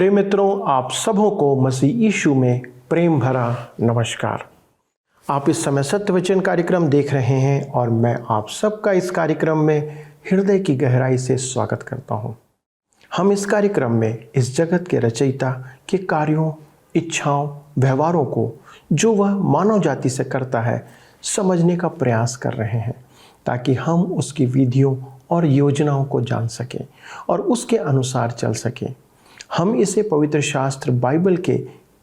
प्रिय मित्रों, आप सबों को मसीह यीशु में प्रेम भरा नमस्कार। आप इस समय सत्य वचन कार्यक्रम देख रहे हैं और मैं आप सबका इस कार्यक्रम में हृदय की गहराई से स्वागत करता हूं। हम इस कार्यक्रम में इस जगत के रचयिता के कार्यों, इच्छाओं, व्यवहारों को जो वह मानव जाति से करता है समझने का प्रयास कर रहे हैं, ताकि हम उसकी विधियों और योजनाओं को जान सकें और उसके अनुसार चल सकें। हम इसे पवित्र शास्त्र बाइबल के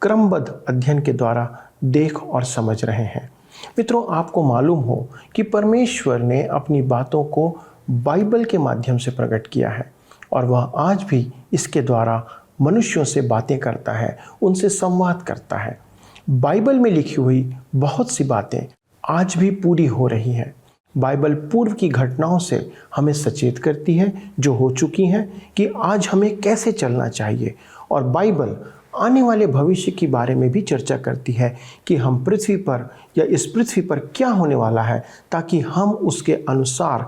क्रमबद्ध अध्ययन के द्वारा देख और समझ रहे हैं। मित्रों, आपको मालूम हो कि परमेश्वर ने अपनी बातों को बाइबल के माध्यम से प्रकट किया है और वह आज भी इसके द्वारा मनुष्यों से बातें करता है, उनसे संवाद करता है। बाइबल में लिखी हुई बहुत सी बातें आज भी पूरी हो रही हैं। बाइबल पूर्व की घटनाओं से हमें सचेत करती है जो हो चुकी हैं कि आज हमें कैसे चलना चाहिए, और बाइबल आने वाले भविष्य के बारे में भी चर्चा करती है कि हम पृथ्वी पर या इस पृथ्वी पर क्या होने वाला है, ताकि हम उसके अनुसार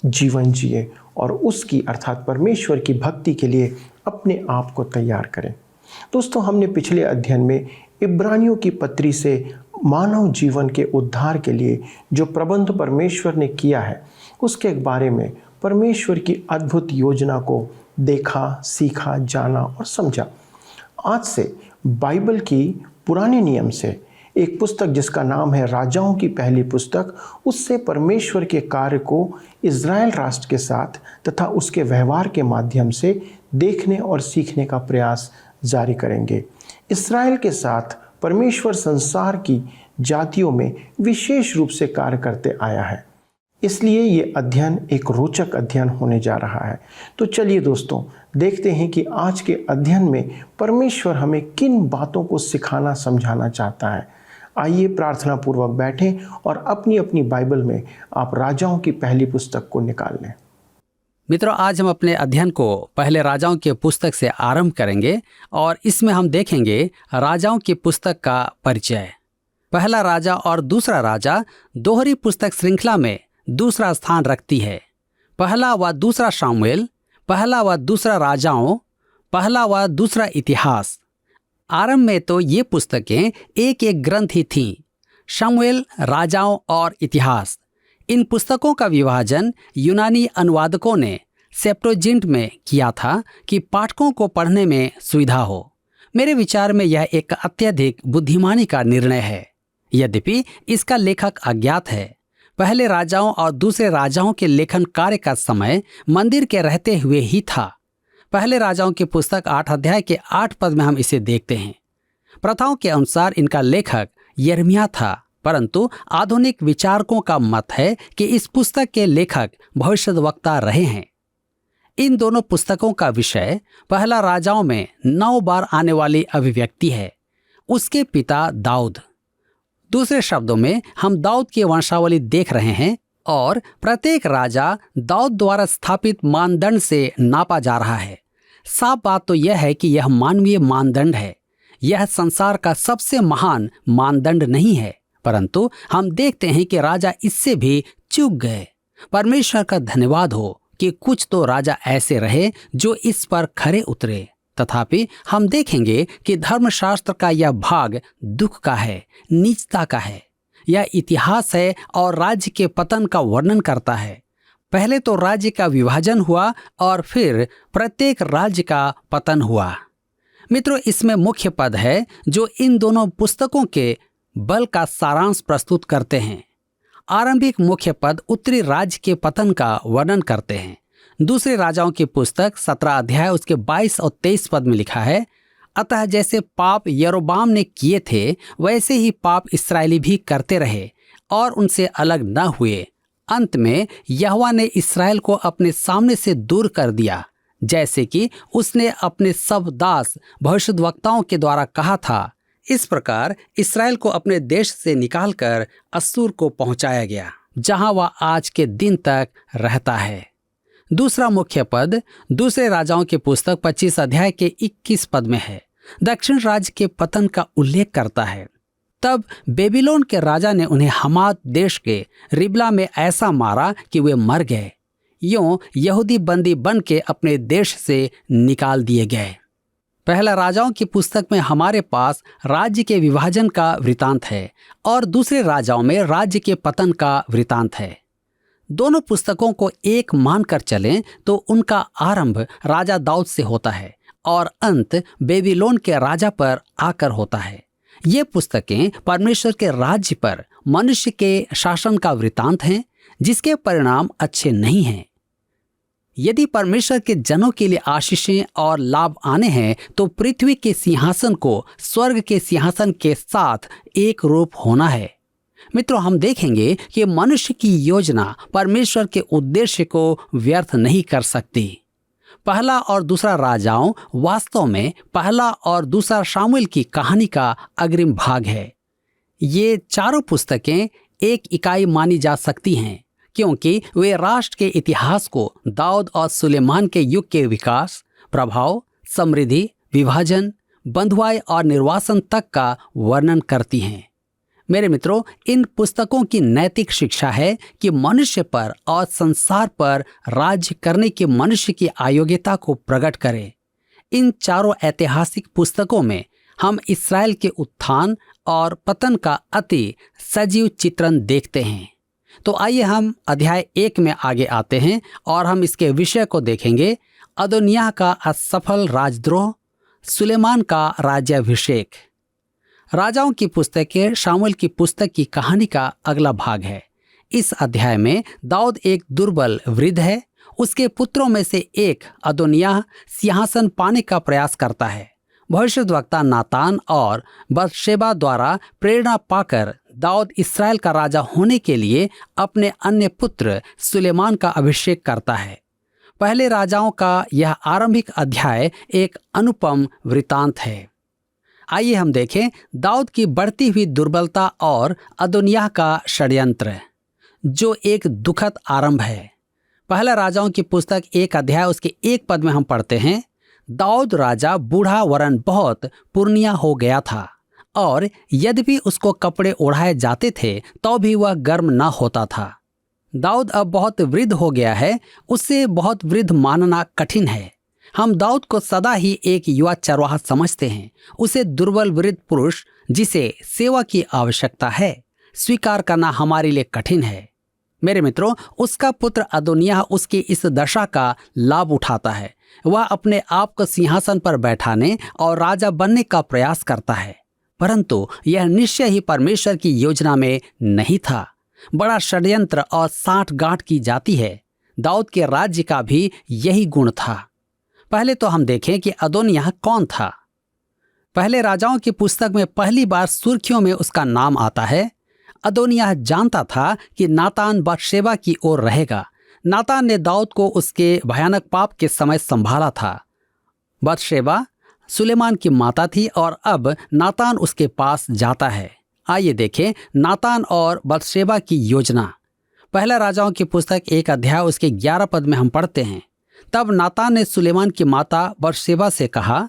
जीवन जिए और उसकी अर्थात परमेश्वर की भक्ति के लिए अपने आप को तैयार करें। दोस्तों, हमने पिछले अध्ययन में इब्रानियों की पत्री से मानव जीवन के उद्धार के लिए जो प्रबंध परमेश्वर ने किया है उसके बारे में, परमेश्वर की अद्भुत योजना को देखा, सीखा, जाना और समझा। आज से बाइबल की पुराने नियम से एक पुस्तक जिसका नाम है राजाओं की पहली पुस्तक, उससे परमेश्वर के कार्य को इज़राइल राष्ट्र के साथ तथा उसके व्यवहार के माध्यम से देखने और सीखने का प्रयास जारी करेंगे। इज़राइल के साथ परमेश्वर संसार की जातियों में विशेष रूप से कार्य करते आया है, इसलिए ये अध्ययन एक रोचक अध्ययन होने जा रहा है। तो चलिए दोस्तों, देखते हैं कि आज के अध्ययन में परमेश्वर हमें किन बातों को सिखाना, समझाना चाहता है। आइए प्रार्थना पूर्वक बैठें और अपनी अपनी बाइबल में आप राजाओं की पहली पुस्तक को निकाल लें। मित्रों, आज हम अपने अध्ययन को पहले राजाओं की पुस्तक से आरंभ करेंगे और इसमें हम देखेंगे राजाओं की पुस्तक का परिचय। पहला राजा और दूसरा राजा दोहरी पुस्तक श्रृंखला में दूसरा स्थान रखती है। पहला व दूसरा शामुएल, पहला व दूसरा राजाओं, पहला व दूसरा इतिहास। आरंभ में तो ये पुस्तकें एक एक ग्रंथ ही थीं, शामुएल, राजाओं और इतिहास। इन पुस्तकों का विभाजन यूनानी अनुवादकों ने सेप्टुजिंट में किया था कि पाठकों को पढ़ने में सुविधा हो। मेरे विचार में यह एक अत्यधिक बुद्धिमानी का निर्णय है, यद्यपि इसका लेखक अज्ञात है। पहले राजाओं और दूसरे राजाओं के लेखन कार्य का समय मंदिर के रहते हुए ही था। पहले राजाओं की पुस्तक 8 अध्याय के 8 पद में हम इसे देखते हैं। प्रथाओं के अनुसार इनका लेखक यिर्मयाह था, परंतु आधुनिक विचारकों का मत है कि इस पुस्तक के लेखक भविष्यद्वक्ता रहे हैं। इन दोनों पुस्तकों का विषय पहला राजाओं में 9 बार आने वाली अभिव्यक्ति है, उसके पिता दाऊद। दूसरे शब्दों में हम दाऊद की वंशावली देख रहे हैं और प्रत्येक राजा दाऊद द्वारा स्थापित मानदंड से नापा जा रहा है। साफ बात तो यह है कि यह मानवीय मानदंड है। यह संसार का सबसे महान मानदंड नहीं है, परंतु हम देखते हैं कि राजा इससे भी चूक गए। परमेश्वर का धन्यवाद हो कि कुछ तो राजा ऐसे रहे जो इस पर खरे उतरे। तथापि हम देखेंगे कि धर्मशास्त्र का यह भाग दुख का है, नीचता का है। यह इतिहास है और राज्य के पतन का वर्णन करता है। पहले तो राज्य का विभाजन हुआ और फिर प्रत्येक राज्य का पतन हुआ। मित्रों, इसमें मुख्य पद है जो इन दोनों पुस्तकों के बल का सारांश प्रस्तुत करते हैं। आरंभिक मुख्य पद उत्तरी राज्य के पतन का वर्णन करते हैं। दूसरे राजाओं की पुस्तक 17 अध्याय उसके 22 और 23 पद में लिखा है, अतः जैसे पाप यरोबाम ने किए थे वैसे ही पाप इस्राएली भी करते रहे और उनसे अलग न हुए। अंत में यहोवा ने इस्राएल को अपने सामने से दूर कर दिया, जैसे कि उसने अपने सब दास भविष्यद्वक्ताओं के द्वारा कहा था। इस प्रकार इस्राएल को अपने देश से निकालकर अस्सुर को पहुंचाया गया, जहां वह आज के दिन तक रहता है। दूसरा मुख्य पद दूसरे राजाओं की पुस्तक 25 अध्याय के 21 पद में है। दक्षिण राज्य के पतन का उल्लेख करता है। तब बेबीलोन के राजा ने उन्हें हमात देश के रिबला में ऐसा मारा कि वे मर गए। यूं यहूदी बंदी बन के अपने देश से निकाल दिए गए। पहला राजाओं की पुस्तक में हमारे पास राज्य के विभाजन का वृतांत है और दूसरे राजाओं में राज्य के पतन का वृतांत है। दोनों पुस्तकों को एक मानकर चलें तो उनका आरंभ राजा दाऊद से होता है और अंत बेबीलोन के राजा पर आकर होता है। ये पुस्तकें परमेश्वर के राज्य पर मनुष्य के शासन का वृतांत हैं, जिसके परिणाम अच्छे नहीं हैं। यदि परमेश्वर के जनों के लिए आशीषें और लाभ आने हैं तो पृथ्वी के सिंहासन को स्वर्ग के सिंहासन के साथ एक रूप होना है। मित्रों, हम देखेंगे कि मनुष्य की योजना परमेश्वर के उद्देश्य को व्यर्थ नहीं कर सकती। पहला और दूसरा राजाओं वास्तव में पहला और दूसरा शामुएल की कहानी का अग्रिम भाग है। ये चारों पुस्तकें एक इकाई मानी जा सकती हैं, क्योंकि वे राष्ट्र के इतिहास को दाऊद और सुलेमान के युग के विकास, प्रभाव, समृद्धि, विभाजन, बंधुआई और निर्वासन तक का वर्णन करती हैं। मेरे मित्रों, इन पुस्तकों की नैतिक शिक्षा है कि मनुष्य पर और संसार पर राज्य करने की मनुष्य की अयोग्यता को प्रकट करे। इन चारों ऐतिहासिक पुस्तकों में हम इस्राएल के उत्थान और पतन का अति सजीव चित्रण देखते हैं। तो आइए हम अध्याय 1 में आगे आते हैं और हम इसके विषय को देखेंगे। अदोनिय्याह का असफल राजद्रोह, सुलेमान का राज्याभिषेक। राजाओं की पुस्तक के शामुएल की पुस्तक की कहानी का अगला भाग है। इस अध्याय में दाऊद एक दुर्बल वृद्ध है। उसके पुत्रों में से एक अदोनिय्याह सिंहासन पाने का प्रयास करता है। भविष्यद्वक्ता नातान और बतशेबा द्वारा प्रेरणा पाकर दाऊद इस्राएल का राजा होने के लिए अपने अन्य पुत्र सुलेमान का अभिषेक करता है। पहले राजाओं का यह आरंभिक अध्याय एक अनुपम वृतांत है। आइए हम देखें दाऊद की बढ़ती हुई दुर्बलता और अदोनिय्याह का षड्यंत्र, जो एक दुखद आरंभ है। पहला राजाओं की पुस्तक 1 अध्याय उसके 1 पद में हम पढ़ते हैं, दाऊद राजा बूढ़ा वरन बहुत पुरनिया हो गया था और यद्यपि उसको कपड़े ओढ़ाए जाते थे तो भी वह गर्म न होता था। दाऊद अब बहुत वृद्ध हो गया है, उससे बहुत वृद्ध मानना कठिन है। हम दाऊद को सदा ही एक युवा चरवाहा समझते हैं। उसे दुर्बल वृद्ध पुरुष जिसे सेवा की आवश्यकता है स्वीकार करना हमारे लिए कठिन है। मेरे मित्रों, उसका पुत्र अदोनिय्याह उसकी इस दशा का लाभ उठाता है। वह अपने आप को सिंहासन पर बैठाने और राजा बनने का प्रयास करता है, परंतु यह निश्चय ही परमेश्वर की योजना में नहीं था। बड़ा षड्यंत्र और साठगांठ की जाती है। दाऊद के राज्य का भी यही गुण था। पहले तो हम देखें कि अदोनिय्याह कौन था। पहले राजाओं की पुस्तक में पहली बार सुर्खियों में उसका नाम आता है। अदोनिय्याह जानता था कि नातान बतशेबा की ओर रहेगा। नातान ने दाऊद को उसके भयानक पाप के समय संभाला था। बतशेबा सुलेमान की माता थी और अब नातान उसके पास जाता है। आइए देखें नातान और बतशेबा की योजना। पहला राजाओं की पुस्तक 1 अध्याय उसके 11 पद में हम पढ़ते हैं, तब नातान ने सुलेमान की माता बतशेबा से कहा,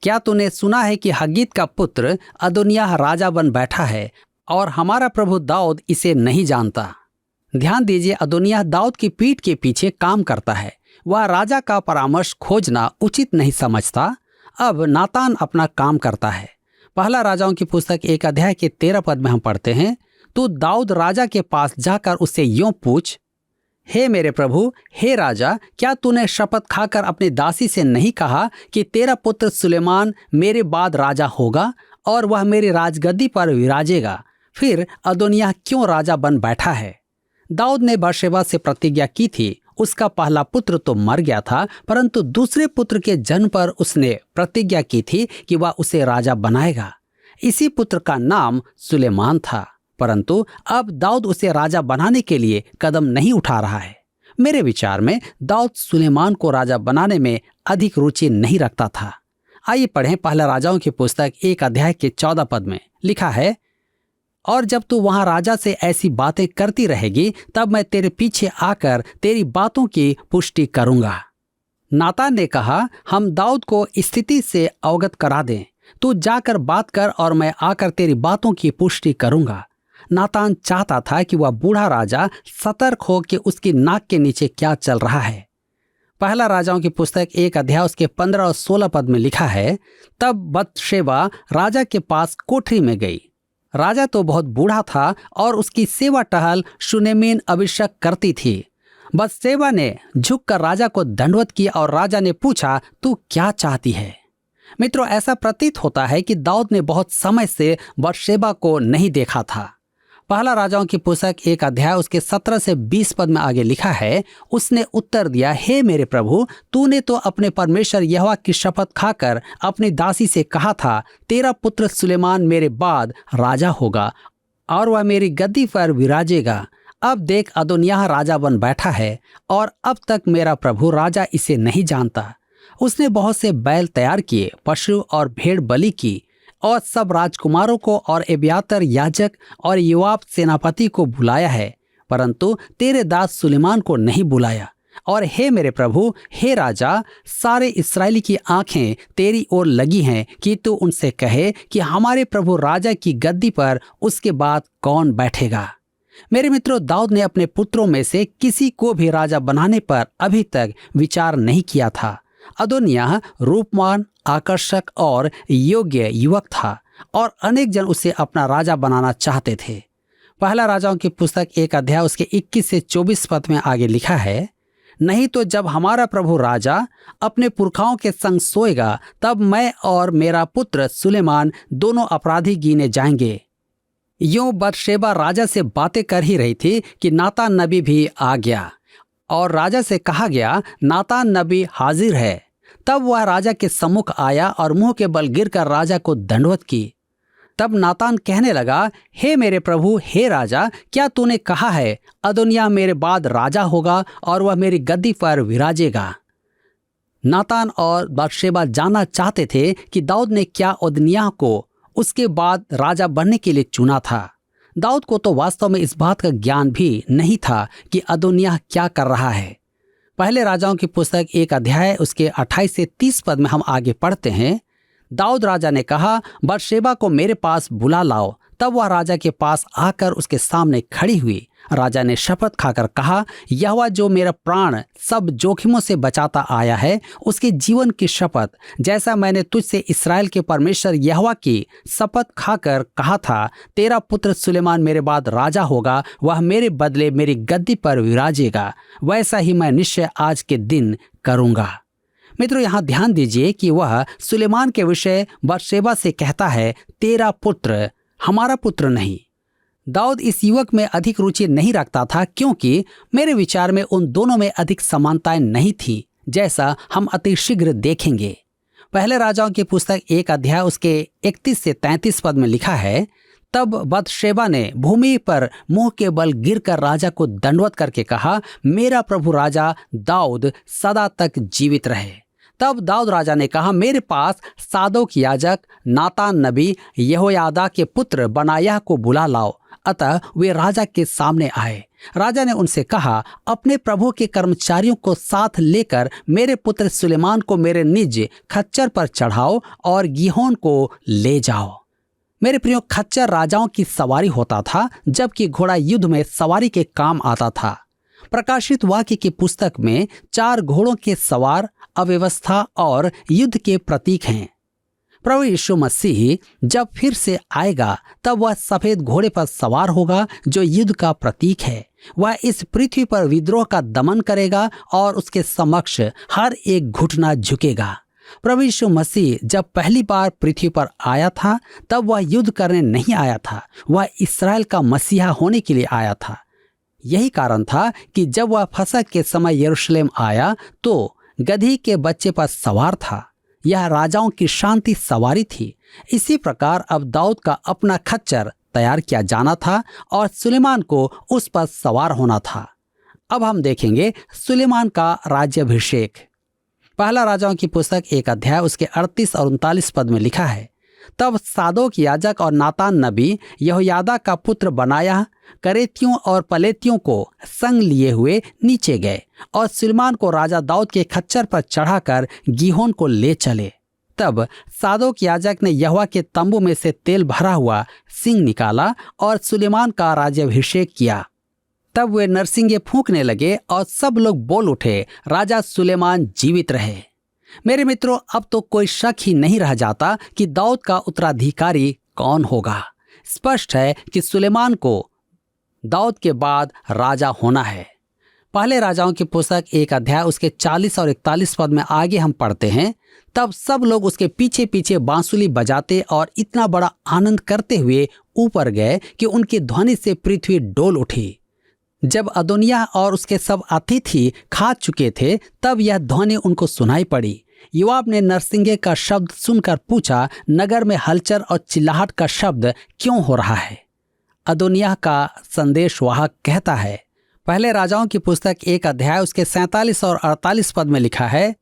क्या तूने सुना है कि हग्गीत का पुत्र अदोनिय्याह राजा बन बैठा है और हमारा प्रभु दाऊद इसे नहीं जानता। ध्यान दीजिए, अदोनिय्याह दाऊद की पीठ के पीछे काम करता है। वह राजा का परामर्श खोजना उचित नहीं समझता। अब नातान अपना काम करता है। पहला राजाओं की पुस्तक 1 अध्याय के 13 पद में हम पढ़ते हैं, तू दाऊद राजा के पास जाकर उससे यूं पूछ, हे मेरे प्रभु, हे राजा, क्या तूने शपथ खाकर अपनी दासी से नहीं कहा कि तेरा पुत्र सुलेमान मेरे बाद राजा होगा और वह मेरी राजगद्दी पर विराजेगा? फिर अदोनिय्याह क्यों राजा बन बैठा है? दाऊद ने बतशेबा से प्रतिज्ञा की थी। उसका पहला पुत्र तो मर गया था, परंतु दूसरे पुत्र के जन्म पर उसने प्रतिज्ञा की थी कि वह उसे राजा बनाएगा। इसी पुत्र का नाम सुलेमान था, परंतु अब दाऊद उसे राजा बनाने के लिए कदम नहीं उठा रहा है। मेरे विचार में दाऊद सुलेमान को राजा बनाने में अधिक रुचि नहीं रखता था। आइए पढ़ें पहला राजाओं की पुस्तक 1 अध्याय के 14 पद में लिखा है, और जब तू वहां राजा से ऐसी बातें करती रहेगी तब मैं तेरे पीछे आकर तेरी बातों की पुष्टि करूंगा। नातान ने कहा, हम दाऊद को स्थिति से अवगत करा दें। तू जाकर बात कर और मैं आकर तेरी बातों की पुष्टि करूंगा। नातान चाहता था कि वह बूढ़ा राजा सतर्क हो कि उसकी नाक के नीचे क्या चल रहा है। पहला राजाओं की पुस्तक 1 अध्याय उसके 15 और 16 पद में लिखा है, तब बतशेबा राजा के पास कोठरी में गई। राजा तो बहुत बूढ़ा था और उसकी सेवा टहल शुनेमिन अभिषेक करती थी। बतशेबा ने झुककर राजा को दंडवत किया और राजा ने पूछा, तू क्या चाहती है? मित्रों, ऐसा प्रतीत होता है कि दाऊद ने बहुत समय से बतशेबा को नहीं देखा था। पहला राजाओं की पुस्तक 1 अध्याय उसके 17 से 20 पद में आगे लिखा है, उसने उत्तर दिया, हे मेरे प्रभु, तूने तो अपने परमेश्वर यहोवा की शपथ खाकर अपनी दासी से कहा था, तेरा पुत्र सुलेमान मेरे बाद राजा होगा और वह मेरी गद्दी पर विराजेगा। अब देख, अदोनिय्याह राजा बन बैठा है और अब तक मेरा प्रभु राजा इसे नहीं जानता। उसने बहुत से बैल तैयार किए, पशु और भेड़ बलि की और सब राजकुमारों को और एब्यातर याजक और योआब सेनापति को बुलाया है, परंतु तेरे दास सुलेमान को नहीं बुलाया। और हे मेरे प्रभु, हे राजा, सारे इस्राएली की आंखें तेरी ओर लगी हैं कि तू उनसे कहे कि हमारे प्रभु राजा की गद्दी पर उसके बाद कौन बैठेगा। मेरे मित्रों, दाऊद ने अपने पुत्रों में से किसी को भी राजा बनाने पर अभी तक विचार नहीं किया था। अदोनिय्याह रूपवान, आकर्षक और योग्य युवक था और अनेक जन उसे अपना राजा बनाना चाहते थे। पहला राजाओं की पुस्तक 1 अध्याय उसके 21 से 24 पद में आगे लिखा है, नहीं तो जब हमारा प्रभु राजा अपने पुरखाओं के संग सोएगा, तब मैं और मेरा पुत्र सुलेमान दोनों अपराधी गिने जाएंगे। यूं बतशेबा राजा से बातें कर ही रही थी कि नातान नबी भी आ गया और राजा से कहा गया, नातान नबी हाजिर है। तब वह राजा के सम्मुख आया और मुंह के बल गिरकर राजा को दंडवत की। तब नातान कहने लगा, हे मेरे प्रभु, हे राजा, क्या तूने कहा है, अदोनिय्याह मेरे बाद राजा होगा और वह मेरी गद्दी पर विराजेगा? नातान और बतशेबा जानना चाहते थे कि दाऊद ने क्या अदोनिय्याह को उसके बाद राजा बनने के लिए चुना था। दाऊद को तो वास्तव में इस बात का ज्ञान भी नहीं था कि अदोनिय्याह क्या कर रहा है। पहले राजाओं की पुस्तक 1 अध्याय उसके 28 से 30 पद में हम आगे पढ़ते हैं, दाऊद राजा ने कहा, बतशेबा को मेरे पास बुला लाओ। तब वह राजा के पास आकर उसके सामने खड़ी हुई। राजा ने शपथ खाकर कहा, यहोवा जो मेरा प्राण सब जोखिमों से बचाता आया है, उसके जीवन की शपथ, जैसा मैंने तुझसे इस्राएल के परमेश्वर यहोवा की शपथ खाकर कहा था, तेरा पुत्र सुलेमान मेरे बाद राजा होगा, वह मेरे बदले मेरी गद्दी पर विराजेगा, वैसा ही मैं निश्चय आज के दिन करूंगा। मित्रों, यहाँ ध्यान दीजिए कि वह सुलेमान के विषय बतशेबा से कहता है, तेरा पुत्र, हमारा पुत्र नहीं। दाऊद इस युवक में अधिक रुचि नहीं रखता था, क्योंकि मेरे विचार में उन दोनों में अधिक समानताएं नहीं थी, जैसा हम अति शीघ्र देखेंगे। पहले राजाओं की पुस्तक 1 अध्याय उसके 31 से 33 पद में लिखा है, तब बतशेबा ने भूमि पर मुंह के बल गिरकर राजा को दंडवत करके कहा, मेरा प्रभु राजा दाऊद सदा तक जीवित रहे। तब दाऊद राजा ने कहा, मेरे पास सादोक याजक, नातान नबी, यहोयादा के पुत्र बनायाह को बुला लाओ। अतः वे राजा के सामने आए। राजा ने उनसे कहा, अपने प्रभु के कर्मचारियों को साथ लेकर मेरे पुत्र सुलेमान को मेरे निज खच्चर पर चढ़ाओ और गीहोन को ले जाओ। मेरे प्रियो, खच्चर राजाओं की सवारी होता था, जबकि घोड़ा युद्ध में सवारी के काम आता था। प्रकाशित वाक्य की पुस्तक में 4 घोड़ों के सवार अव्यवस्था और युद्ध के प्रतीक हैं। प्रभु यीशु मसीह जब फिर से आएगा, तब वह सफेद घोड़े पर सवार होगा, जो युद्ध का प्रतीक है। वह इस पृथ्वी पर विद्रोह का दमन करेगा और उसके समक्ष हर एक घुटना झुकेगा। प्रभु यीशु मसीह जब पहली बार पृथ्वी पर आया था, तब वह युद्ध करने नहीं आया था, वह इस्राएल का मसीहा होने के लिए आया था। यही कारण था कि जब वह फसह के समय यरूशलेम आया, तो गधी के बच्चे पर सवार था। यह राजाओं की शांति सवारी थी। इसी प्रकार अब दाऊद का अपना खच्चर तैयार किया जाना था और सुलेमान को उस पर सवार होना था। अब हम देखेंगे सुलेमान का राज्याभिषेक। पहला राजाओं की पुस्तक 1 अध्याय उसके 38 और 39 पद में लिखा है, तब सादोक याजक और नातान नबी यहोयादा का पुत्र बनायाह करेतियों और पलेतियों को संग लिए हुए नीचे गए और सुलेमान को राजा दाऊद के खच्चर पर चढ़ाकर गीहोन को ले चले। तब सादोक याजक ने यहोवा के तंबू में से तेल भरा हुआ सिंग निकाला और सुलेमान का राज्याभिषेक किया। तब वे नरसिंगे फूंकने लगे और सब लोग बोल उठे, राजा सुलेमान जीवित रहे। मेरे मित्रों, अब तो कोई शक ही नहीं रह जाता कि दाऊद का उत्तराधिकारी कौन होगा। स्पष्ट है कि सुलेमान को दाऊद के बाद राजा होना है। पहले राजाओं की पुस्तक 1 अध्याय उसके 40 और 41 पद में आगे हम पढ़ते हैं, तब सब लोग उसके पीछे पीछे बांसुरी बजाते और इतना बड़ा आनंद करते हुए ऊपर गए कि उनकी ध्वनि से पृथ्वी डोल उठी। जब अदोनिय्याह और उसके सब अतिथि खा चुके थे, तब यह ध्वनि उनको सुनाई पड़ी। योआब ने नरसिंगे का शब्द सुनकर पूछा, नगर में हलचल और चिल्लाहट का शब्द क्यों हो रहा है? अदोनिय्याह का संदेशवाहक कहता है, पहले राजाओं की पुस्तक 1 अध्याय उसके 47 और 48 पद में लिखा है,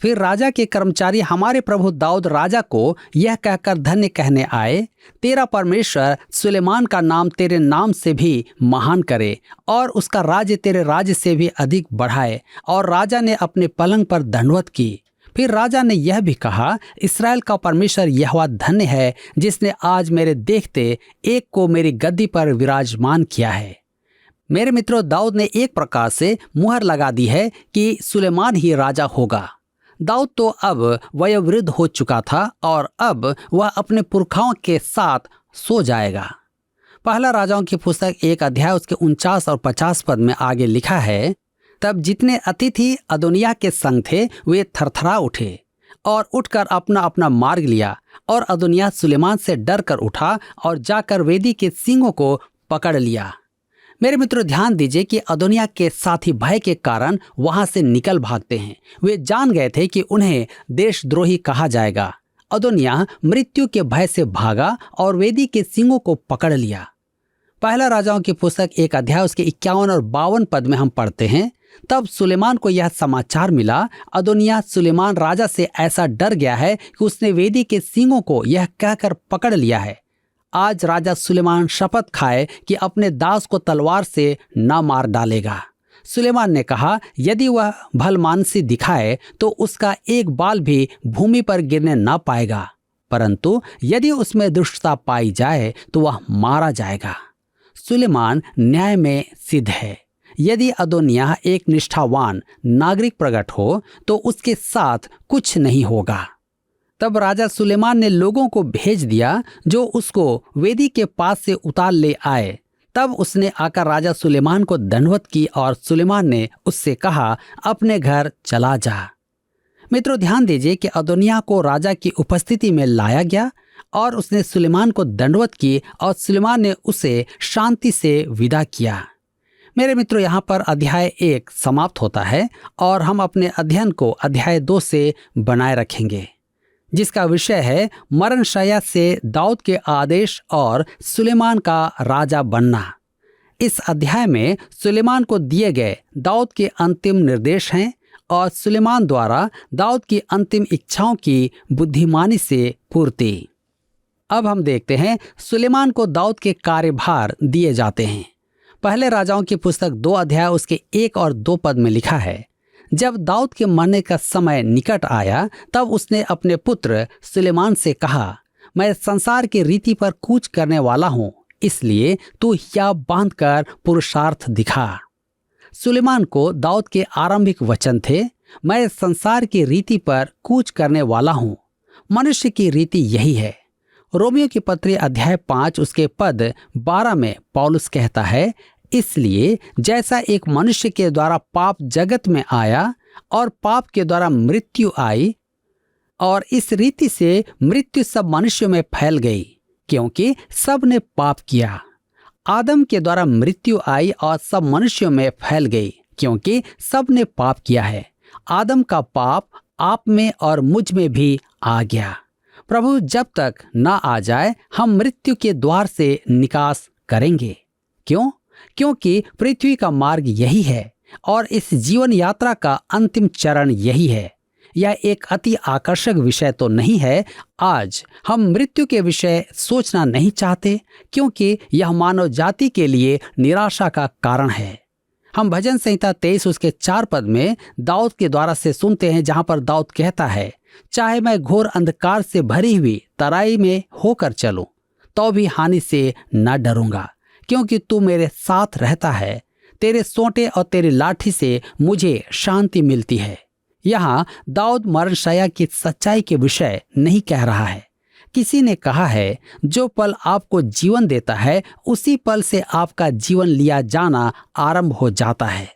फिर राजा के कर्मचारी हमारे प्रभु दाऊद राजा को यह कहकर धन्य कहने आए, तेरा परमेश्वर सुलेमान का नाम तेरे नाम से भी महान करे और उसका राज्य तेरे राज्य से भी अधिक बढ़ाए। और राजा ने अपने पलंग पर दंडवत की। फिर राजा ने यह भी कहा, इस्राएल का परमेश्वर यहोवा धन्य है, जिसने आज मेरे देखते एक को मेरी गद्दी पर विराजमान किया है। मेरे मित्रों, दाऊद ने एक प्रकार से मुहर लगा दी है कि सुलेमान ही राजा होगा। दाऊद तो अब वयोवृद्ध हो चुका था और अब वह अपने पुरखाओं के साथ सो जाएगा। पहला राजाओं की पुस्तक 1 अध्याय उसके 49 और 50 पद में आगे लिखा है, तब जितने अतिथि अदोनिय्याह के संग थे वे थरथरा उठे और उठकर अपना अपना मार्ग लिया। और अदोनिय्याह सुलेमान से डर कर उठा और जाकर वेदी के सींगों को पकड़ लिया। मेरे मित्रों, ध्यान दीजिए कि अदोनिय्याह के साथी भय के कारण वहां से निकल भागते हैं। वे जान गए थे कि उन्हें देशद्रोही कहा जाएगा। अदोनिय्याह मृत्यु के भय से भागा और वेदी के सींगों को पकड़ लिया। पहला राजाओं की पुस्तक 1 अध्याय उसके 51 और 52 पद में हम पढ़ते हैं, तब सुलेमान को यह समाचार मिला, अदोनिय्याह सुलेमान राजा से ऐसा डर गया है कि उसने वेदी के सींगों को यह कहकर पकड़ लिया है, आज राजा सुलेमान शपथ खाए कि अपने दास को तलवार से न मार डालेगा। सुलेमान ने कहा, यदि वह भलमानसी दिखाए तो उसका एक बाल भी भूमि पर गिरने न पाएगा, परंतु यदि उसमें दुष्टता पाई जाए तो वह मारा जाएगा। सुलेमान न्याय में सिद्ध है। यदि अदोनिय्याह एक निष्ठावान नागरिक प्रकट हो तो उसके साथ कुछ नहीं होगा। तब राजा सुलेमान ने लोगों को भेज दिया जो उसको वेदी के पास से उतार ले आए। तब उसने आकर राजा सुलेमान को दंडवत की और सुलेमान ने उससे कहा, अपने घर चला जा। मित्रों, ध्यान दीजिए कि अदोनिय्याह को राजा की उपस्थिति में लाया गया और उसने सुलेमान को दंडवत की और सुलेमान ने उसे शांति से विदा किया। मेरे मित्रों, यहाँ पर अध्याय 1 समाप्त होता है और हम अपने अध्ययन को अध्याय 2 से बनाए रखेंगे, जिसका विषय है मरणशैया से दाऊद के आदेश और सुलेमान का राजा बनना। इस अध्याय में सुलेमान को दिए गए दाऊद के अंतिम निर्देश हैं और सुलेमान द्वारा दाऊद की अंतिम इच्छाओं की बुद्धिमानी से पूर्ति। अब हम देखते हैं सुलेमान को दाऊद के कार्यभार दिए जाते हैं। पहले राजाओं की पुस्तक 2 अध्याय उसके 1 और 2 पद में लिखा है, जब दाऊद के मरने का समय निकट आया तब उसने अपने पुत्र सुलेमान से कहा, मैं संसार की रीति पर कूच करने वाला हूँ, इसलिए तू हियाव बांधकर पुरुषार्थ दिखा। सुलेमान को दाऊद के आरंभिक वचन थे, मैं संसार की रीति पर कूच करने वाला हूँ। मनुष्य की रीति यही है। रोमियो की पत्री अध्याय 5 उसके पद 12 में पौलुस कहता है, इसलिए जैसा एक मनुष्य के द्वारा पाप जगत में आया और पाप के द्वारा मृत्यु आई, और इस रीति से मृत्यु सब मनुष्यों में फैल गई, क्योंकि सब ने पाप किया। आदम के द्वारा मृत्यु आई और सब मनुष्यों में फैल गई, क्योंकि सब ने पाप किया है। आदम का पाप आप में और मुझ में भी आ गया। प्रभु जब तक न आ जाए हम मृत्यु के द्वार से निकास करेंगे। क्यों? क्योंकि पृथ्वी का मार्ग यही है और इस जीवन यात्रा का अंतिम चरण यही है। यह एक अति आकर्षक विषय तो नहीं है। आज हम मृत्यु के विषय सोचना नहीं चाहते, क्योंकि यह मानव जाति के लिए निराशा का कारण है। हम भजन संहिता 23 उसके 4 पद में दाऊद के द्वारा से सुनते हैं, जहां पर दाऊद कहता है, चाहे मैं घोर अंधकार से भरी हुई तराई में होकर चलूं तो भी हानि से न डरूंगा, क्योंकि तू मेरे साथ रहता है। तेरे सोंटे और तेरी लाठी से मुझे शांति मिलती है। यहाँ दाऊद मरणशैया की सच्चाई के विषय नहीं कह रहा है। किसी ने कहा है, जो पल आपको जीवन देता है उसी पल से आपका जीवन लिया जाना आरंभ हो जाता है।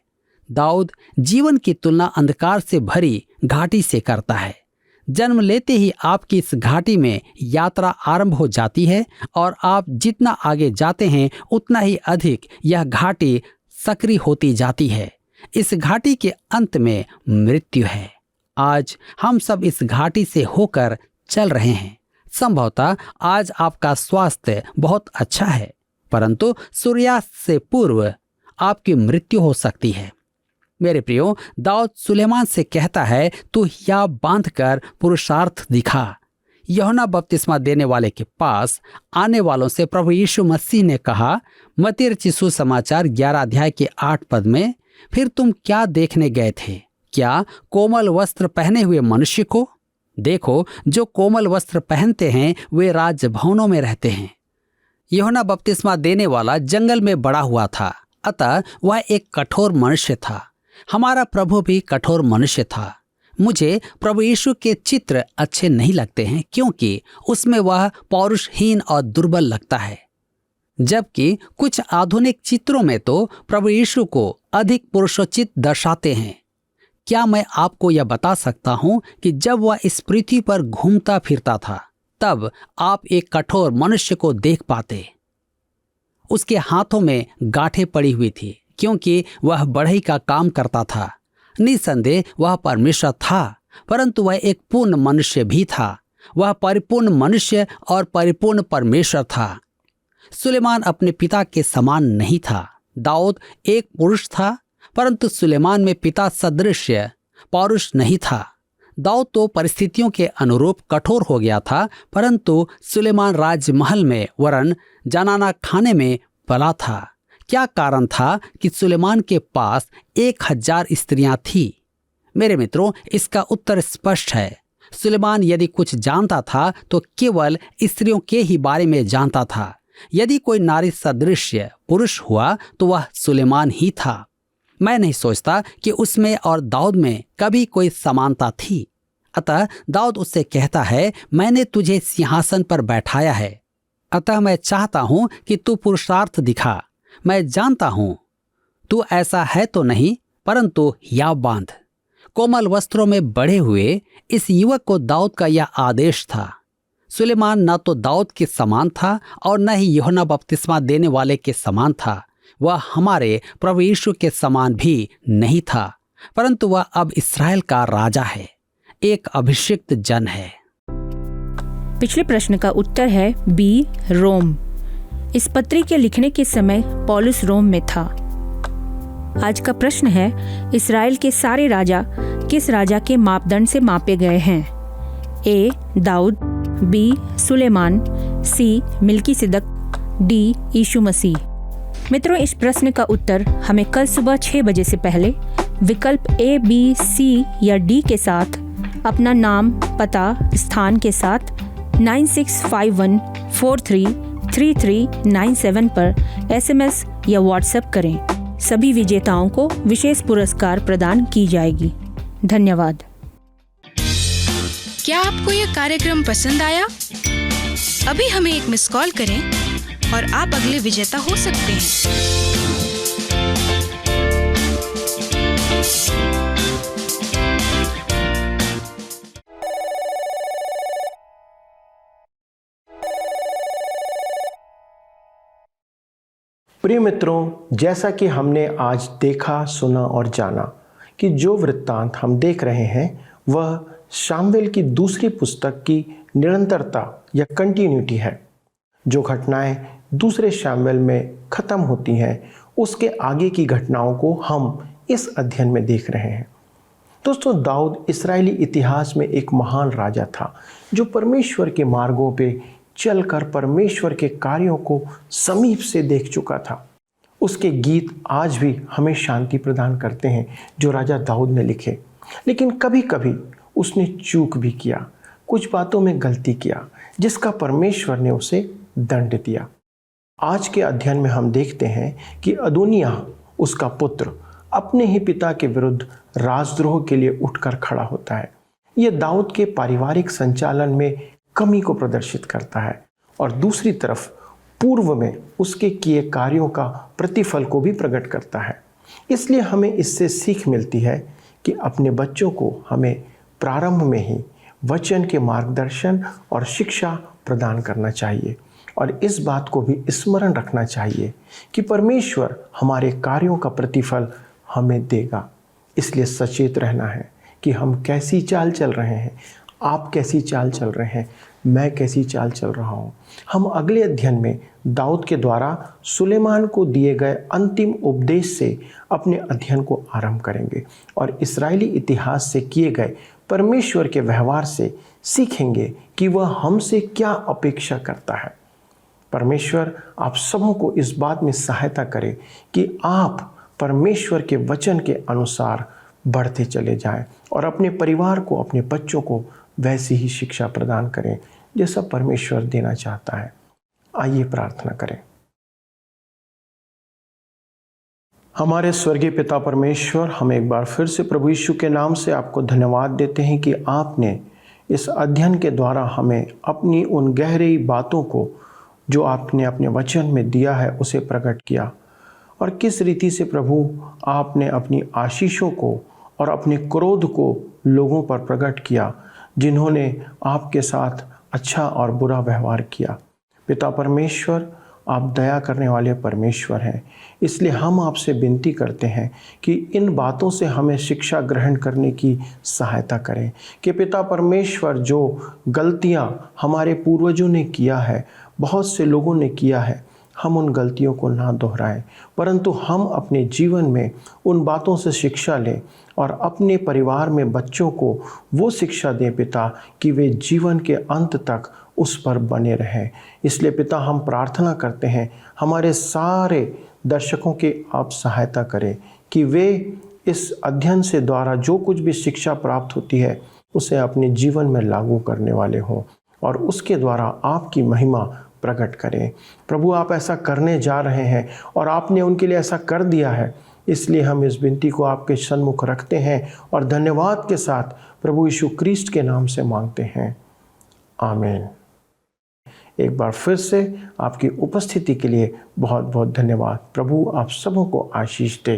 दाऊद जीवन की तुलना अंधकार से भरी घाटी से करता है। जन्म लेते ही आपकी इस घाटी में यात्रा आरंभ हो जाती है और आप जितना आगे जाते हैं उतना ही अधिक यह घाटी सक्रिय होती जाती है। इस घाटी के अंत में मृत्यु है। आज हम सब इस घाटी से होकर चल रहे हैं। संभवतः आज आपका स्वास्थ्य बहुत अच्छा है, परंतु सूर्यास्त से पूर्व आपकी मृत्यु हो सकती है। मेरे प्रियो, दाऊद सुलेमान से कहता है, तू हिया बांध कर पुरुषार्थ दिखा। यूहन्ना बपतिस्मा देने वाले के पास आने वालों से प्रभु यीशु मसीह ने कहा, मत्ती रचित सुसमाचार 11 अध्याय के 8 पद में, फिर तुम क्या देखने गए थे? क्या कोमल वस्त्र पहने हुए मनुष्य को? देखो, जो कोमल वस्त्र पहनते हैं वे राजभवनों में रहते हैं। यूहन्ना बपतिस्मा देने वाला जंगल में बड़ा हुआ था, अतः वह एक कठोर मनुष्य था। हमारा प्रभु भी कठोर मनुष्य था। मुझे प्रभु यीशु के चित्र अच्छे नहीं लगते हैं, क्योंकि उसमें वह पौरुषहीन और दुर्बल लगता है, जबकि कुछ आधुनिक चित्रों में तो प्रभु यीशु को अधिक पुरुषोचित दर्शाते हैं। क्या मैं आपको यह बता सकता हूं कि जब वह इस पृथ्वी पर घूमता फिरता था तब आप एक कठोर मनुष्य को देख पाते। उसके हाथों में गांठें पड़ी हुई थी, क्योंकि वह बढ़ई का काम करता था। निसंदेह वह परमेश्वर था, परंतु वह एक पूर्ण मनुष्य भी था। वह परिपूर्ण मनुष्य और परिपूर्ण परमेश्वर था। सुलेमान अपने पिता के समान नहीं था। दाऊद एक पुरुष था, परंतु सुलेमान में पिता सदृश पौरुष नहीं था। दाऊद तो परिस्थितियों के अनुरूप कठोर हो गया था, परंतु सुलेमान राजमहल में वरन जनाना खाने में पला था। क्या कारण था कि सुलेमान के पास 1000 स्त्रियां थी? मेरे मित्रों, इसका उत्तर स्पष्ट है। सुलेमान यदि कुछ जानता था तो केवल स्त्रियों के ही बारे में जानता था। यदि कोई नारी सदृश पुरुष हुआ तो वह सुलेमान ही था। मैं नहीं सोचता कि उसमें और दाऊद में कभी कोई समानता थी। अतः दाऊद उससे कहता है, मैंने तुझे सिंहासन पर बैठाया है, अतः मैं चाहता हूं कि तू पुरुषार्थ दिखा। मैं जानता हूं तू ऐसा है तो नहीं, परंतु हिया बांध। कोमल वस्त्रों में बड़े हुए इस युवक को दाऊद का यह आदेश था। सुलेमान न तो दाऊद के समान था और न ही यूहन्ना बपतिस्मा देने वाले के समान था। वह हमारे प्रभु यीशु के समान भी नहीं था, परंतु वह अब इस्राएल का राजा है, एक अभिषिक्त जन है। पिछले प्रश्न का उत्तर है बी, रोम। इस पत्री के लिखने के समय पौलुस रोम में था। आज का प्रश्न है, इस्राएल के सारे राजा किस राजा के मापदंड से मापे गए हैं? ए, दाऊद, बी, सुलेमान, सी, मिल्कीसिदक, डी, यीशु मसीह। मित्रों, इस प्रश्न का उत्तर हमें कल सुबह 6 बजे से पहले विकल्प ए, बी, सी या डी के साथ अपना नाम, पता, स्थान के साथ 9651433397 पर SMS या WhatsApp करें। सभी विजेताओं को विशेष पुरस्कार प्रदान की जाएगी। धन्यवाद। क्या आपको यह कार्यक्रम पसंद आया? अभी हमें एक मिस कॉल करें और आप अगले विजेता हो सकते हैं। प्रिय मित्रों, जैसा कि हमने आज देखा, सुना और जाना कि जो वृत्तांत हम देख रहे हैं वह शामवेल की दूसरी पुस्तक की निरंतरता या कंटिन्यूटी है। जो घटनाएं दूसरे शामवेल में खत्म होती हैं, उसके आगे की घटनाओं को हम इस अध्ययन में देख रहे हैं। दोस्तों, दाऊद इस्राएली इतिहास में एक महान राजा था जो परमेश्वर के मार्गों पे चलकर परमेश्वर के कार्यों को समीप से देख चुका था। उसके गीत आज भी हमें शांति प्रदान करते हैं जो राजा दाऊद ने लिखे। लेकिन कभी कभी उसने चूक भी किया, कुछ बातों में गलती किया, जिसका परमेश्वर ने उसे दंड दिया। आज के अध्ययन में हम देखते हैं कि अदोनिय्याह उसका पुत्र अपने ही पिता के विरुद्ध राजद्रोह के लिए उठकर खड़ा होता है। यह दाऊद के पारिवारिक संचालन में कमी को प्रदर्शित करता है और दूसरी तरफ पूर्व में उसके किए कार्यों का प्रतिफल को भी प्रकट करता है। इसलिए हमें इससे सीख मिलती है कि अपने बच्चों को हमें प्रारंभ में ही वचन के मार्गदर्शन और शिक्षा प्रदान करना चाहिए और इस बात को भी स्मरण रखना चाहिए कि परमेश्वर हमारे कार्यों का प्रतिफल हमें देगा। इसलिए सचेत रहना है कि हम कैसी चाल चल रहे हैं, आप कैसी चाल चल रहे हैं, मैं कैसी चाल चल रहा हूँ। हम अगले अध्ययन में दाऊद के द्वारा सुलेमान को दिए गए अंतिम उपदेश से अपने अध्ययन को आरंभ करेंगे और इस्राएली इतिहास से किए गए परमेश्वर के व्यवहार से सीखेंगे कि वह हमसे क्या अपेक्षा करता है। परमेश्वर आप सबों को इस बात में सहायता करे कि आप परमेश्वर के वचन के अनुसार बढ़ते चले जाएं और अपने परिवार को, अपने बच्चों को वैसी ही शिक्षा प्रदान करें जैसा परमेश्वर देना चाहता है। आइए प्रार्थना करें। हमारे स्वर्गीय पिता परमेश्वर, हम एक बार फिर से प्रभु यीशु के नाम से आपको धन्यवाद देते हैं कि आपने इस अध्ययन के द्वारा हमें अपनी उन गहरी बातों को जो आपने अपने वचन में दिया है उसे प्रकट किया और किस रीति से प्रभु आपने अपनी आशीषों को और अपने क्रोध को लोगों पर प्रकट किया जिन्होंने आपके साथ अच्छा और बुरा व्यवहार किया। पिता परमेश्वर, आप दया करने वाले परमेश्वर हैं, इसलिए हम आपसे विनती करते हैं कि इन बातों से हमें शिक्षा ग्रहण करने की सहायता करें कि पिता परमेश्वर जो गलतियां हमारे पूर्वजों ने किया है, बहुत से लोगों ने किया है, हम उन गलतियों को ना दोहराएं, परंतु हम अपने जीवन में उन बातों से शिक्षा लें और अपने परिवार में बच्चों को वो शिक्षा दें पिता कि वे जीवन के अंत तक उस पर बने रहें। इसलिए पिता हम प्रार्थना करते हैं हमारे सारे दर्शकों की आप सहायता करें कि वे इस अध्ययन से द्वारा जो कुछ भी शिक्षा प्राप्त होती है उसे अपने जीवन में लागू करने वाले हों और उसके द्वारा आपकी महिमा प्रकट करें। प्रभु, आप ऐसा करने जा रहे हैं और आपने उनके लिए ऐसा कर दिया है, इसलिए हम इस विनती को आपके सन्मुख रखते हैं और धन्यवाद के साथ प्रभु यीशु क्रिस्ट के नाम से मांगते हैं, आमीन। एक बार फिर से आपकी उपस्थिति के लिए बहुत बहुत धन्यवाद। प्रभु आप सबों को आशीष दे।